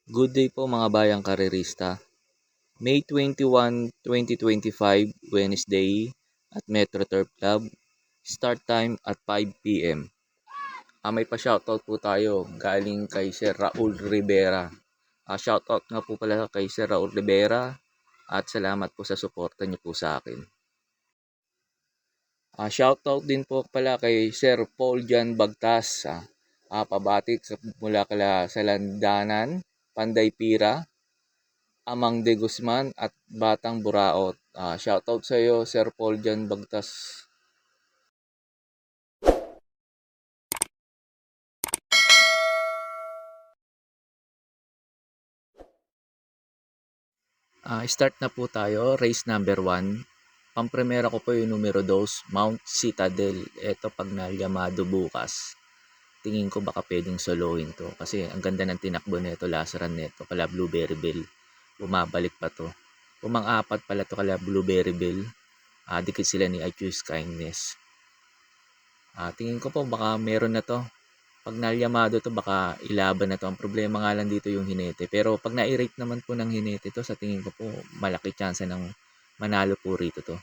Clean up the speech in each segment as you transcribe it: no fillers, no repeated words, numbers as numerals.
Good day po mga bayang karerista. May 21, 2025, Wednesday at Metro Turf Club. Start time at 5 p.m. May pa-shoutout po tayo galing kay Sir Raul Rivera. Shoutout nga po pala kay Sir Raul Rivera at salamat po sa suporta niyo po sa akin. Shoutout din po pala kay Sir Paul Jan Bagtas. Pabatik mula kala sa Landanan, Panday Pira, Amang de Guzman at Batang Buraot. Shoutout sa iyo, Sir Paul Jan Bagtas. Start na po tayo, race number 1. Pampremera ko po yung numero 2, Mount Citadel. Ito pag nalyamado bukas. Tingin ko baka pwedeng solohin to kasi ang ganda ng tinakbo nito, last run nito kala Blueberry Bell. Bumabalik pa to. Pumang-apat pala to kala Blueberry Bell. Dikit sila ni I Choose Kindness. Tingin ko po baka meron na to. Pag nalyamado to baka ilaban na to. Ang problema nga lang dito yung hinete. Pero pag na-rate naman po ng hinete to, sa tingin ko po malaki chance ng manalo po rito to.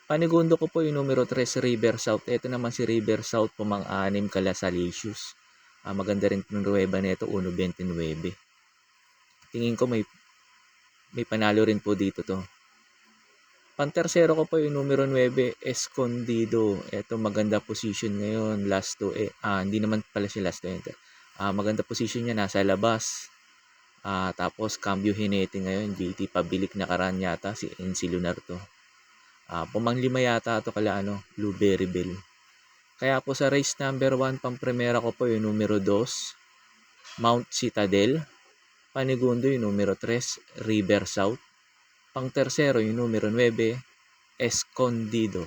Panigundo ko po yung numero 3, River South. Ito naman si River South, pumang-anim kala Salicious. Maganda rin yung ruweba nito, 1.29. Tingin ko may panalo rin po dito to. Pantersero ko po yung numero 9, Escondido. Ito maganda position ngayon, last 2 hindi naman pala siya last 2 enter. Maganda position niya, nasa labas. Tapos cambio hinete ngayon, JT pabilik na karan yata si NC Lunar to. Pumanglima yata ito kala Blueberry Bell. Kaya po sa race number 1, pampremera ko po yung numero 2, Mount Citadel. Panigundo yung numero 3, River South. Pangtersero yung numero 9, Escondido.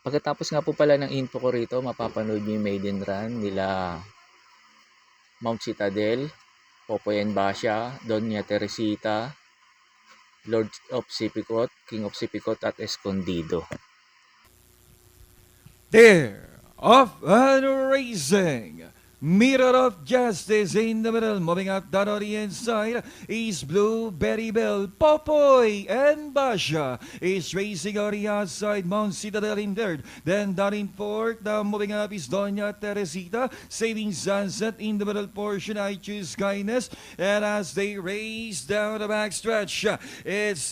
Pagkatapos nga po pala ng info ko rito, mapapanood nyo yung maiden run nila Mount Citadel, Popoy and Basha, Doña Teresita, Lord of Sipicot, King of Sipicot at Escondido. There, off and racing. Mirror of Justice in the middle, moving up down on the inside is Blueberry Bell. Popoy and Basha is racing on the outside. Mount Citadel in third. Then down in fourth, now moving up is Doña Teresita. Saving Sunset in the middle portion. I Choose Kindness. And as they race down the backstretch, it's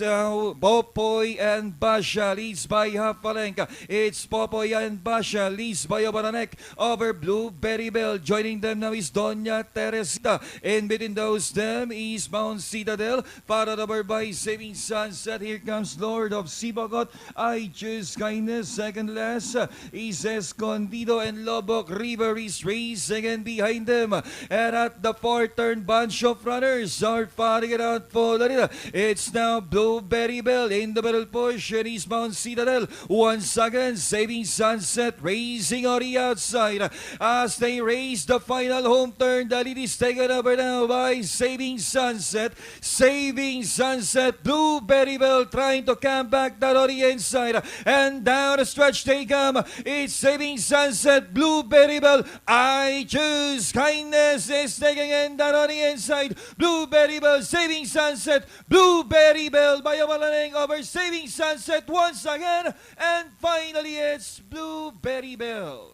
Popoy and Basha leads by half a length. It's Popoy and Basha leads by over a neck over Blueberry Bell. Joining them now is Doña Teresita. In between those them is Mount Citadel. Followed over by Saving Sunset. Here comes Lord of Sibagot. I Choose Kindness. Second last is Escondido, and Lobok River is racing and behind them. And at the fourth turn, bunch of runners are fighting it out for the It's now Blueberry Bell in the middle portion is Mount Citadel. Once again, Saving Sunset racing on the outside as they race the final home turn. The lead is taken over now by Saving Sunset. Saving Sunset, Blueberry Bell trying to come back down on the inside. And down the stretch they come. It's Saving Sunset, Blueberry Bell. I Choose Kindness is taking in down on the inside. Blueberry Bell, Saving Sunset, Blueberry Bell by Awalaning over Saving Sunset once again. And finally it's Blueberry Bell.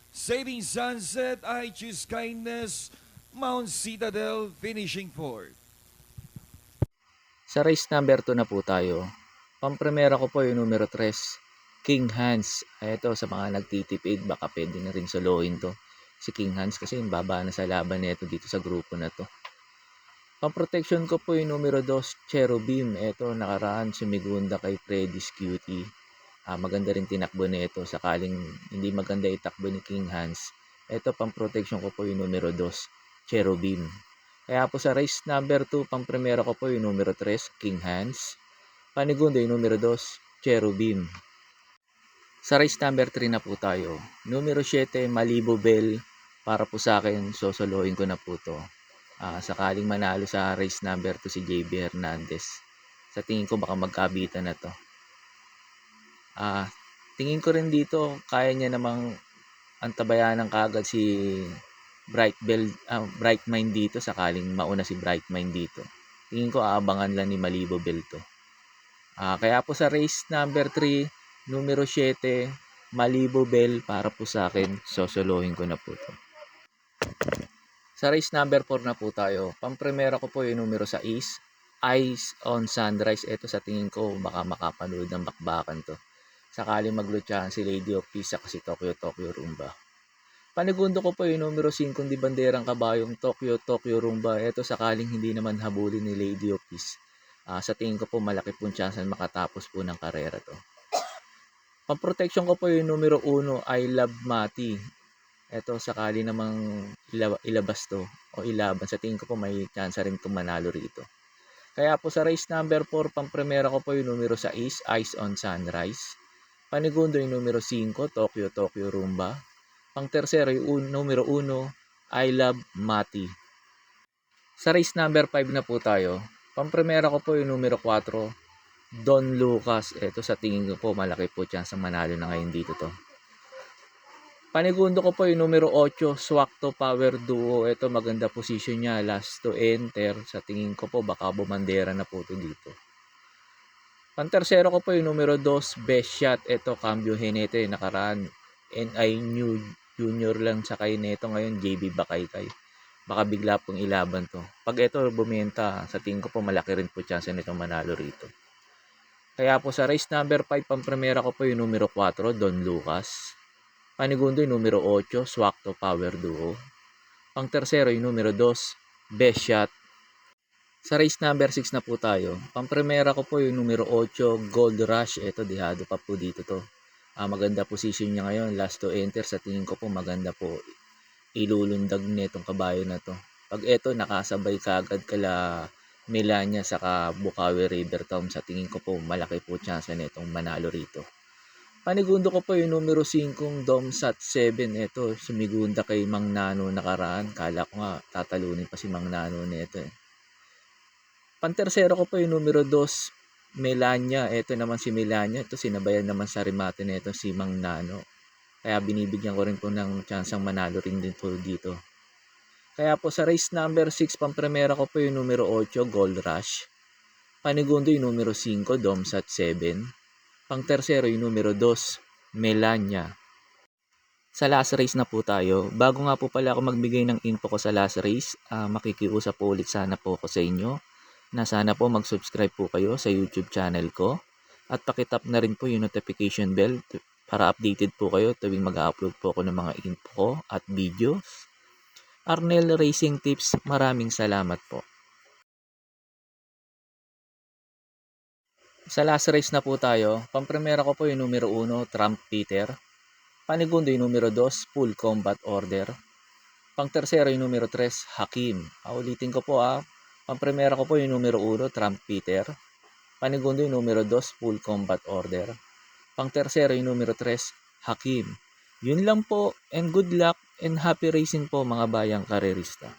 Saving Sunset, I Choose Kindness, Mount Citadel finishing fourth. Sa race number 2 na po tayo. Pampremera ko po yung numero 3, King Hans. Ito sa mga nagtitipid, baka pwede na rin solohin to. Si King Hans kasi yung baba na sa laban nito dito sa grupo na to. Pamprotection ko po yung numero 2, Cherubim. Ito nakaraan sumigunda kay Freddy's Cutie. Maganda rin tinakbo nito sakaling hindi maganda itakbo ni King Hans. Ito pang protection ko po yung numero 2, Cherubim. Kaya po sa race number 2, pang primera ko po yung numero 3, King Hans. Panigundo yung numero 2, Cherubim. Sa race number 3 na po tayo. Numero 7, Malibu Bell. Para po sa akin, sosolohin ko na po to. Sakaling manalo sa race number 2 si JB Hernandez. Sa tingin ko baka magkabitan na to. Tingin ko rin dito kaya niya namang antabayanan kagad si Bright Mind dito sakaling mauna si Bright Mind dito. Tingin ko aabangan lang ni Malibo Bell to. Kaya po sa race number 3, numero 7, Malibo Bell para po sa akin, sosolohin ko na po to. Sa race number 4 na po tayo. Pampremera ko po yung numero 6, Eyes on Sunrise. Ito sa tingin ko baka makapanood ng bakbakan to. Sakaling maglutsahan si Lady of Peace kasi Tokyo Rumba. Panigundo ko po yung numero 5 di banderang kabayong Tokyo Rumba. Ito sakaling hindi naman habulin ni Lady of Peace. Sa tingin ko po malaki pong chance makatapos po ng karera to. Pang-protection ko po yung numero 1, I Love Mati. Ito sakali namang ilabas to o ilaban. Sa tingin ko po may chance rin itong manalo rito. Kaya po sa race number 4, pang-premera ko po yung numero 6, Eyes on Sunrise. Panigundo yung numero 5, Tokyo Rumba. Pang-tersero yung numero 1, I Love Mati. Sa race number 5 na po tayo. Pang-premera ko po yung numero 4, Don Lucas. Ito sa tingin ko po malaki po chance manalo na ngayon dito to. Panigundo ko po yung numero 8, Swakto Power Duo. Ito maganda position niya, last to enter. Sa tingin ko po baka bumandera na po to dito. Pantersero ko po yung numero 2, Best Shot. Ito Cambio Hinete, nakaraan NI New Junior lang sa kay neto ngayon JB Bakaykay. Baka bigla pong ilaban to. Pag ito bumenta, sa tingin ko po malaki rin po chance nitong manalo rito. Kaya po sa race number 5, pampremera ko po yung numero 4, Don Lucas. Panigundo yung numero 8, Swakto Power Duo. Pang-tersero yung numero 2, Best Shot. Sa race number 6 na po tayo. Pampremera ko po yung numero 8, Gold Rush. Ito, dihado pa po dito to. Maganda position niya ngayon. Last to enter. Sa tingin ko po maganda po. Ilulundag netong kabayo na to. Pag ito, nakasabay kagad kala Melania saka Bukawi River Town. Sa tingin ko po malaki po chance netong manalo rito. Panigundo ko po yung numero 5, Domsat 7. Ito, sumigunda kay Mang Nano nakaraan. Kala ko nga tatalunin pa si Mang Nano nito eh. Pantersero ko po yung numero 2, Melania. Ito naman si Melania. Ito sinabayan naman sa remate nito si Mang Nano. Kaya binibigyan ko rin po ng chance ang manalo rin din po dito. Kaya po sa race number 6, pampremera ko po yung numero 8, Gold Rush. Panigundo yung numero 5, Domsat 7. Pang-tersero yung numero 2, Melania. Sa last race na po tayo. Bago nga po pala ako magbigay ng info ko sa last race, makikiusap po ulit sana po ako sa inyo na sana po mag-subscribe po kayo sa YouTube channel ko at pakitap na rin po yung notification bell para updated po kayo tuwing mag-upload po ako ng mga info ko at videos. Arnel Racing Tips, maraming salamat po. Sa last race na po tayo, pampremera ko po yung numero 1, Trump Peter. Panigundo yung numero 2, Full Combat Order. Pang-tersero yung numero 3, Hakim. Ulitin ko po pampremera ko po yung numero 1, Trump Peter. Panigundo yung numero 2, Full Combat Order. Pang-tersero yung numero 3, Hakim. Yun lang po and good luck and happy racing po mga bayang karerista.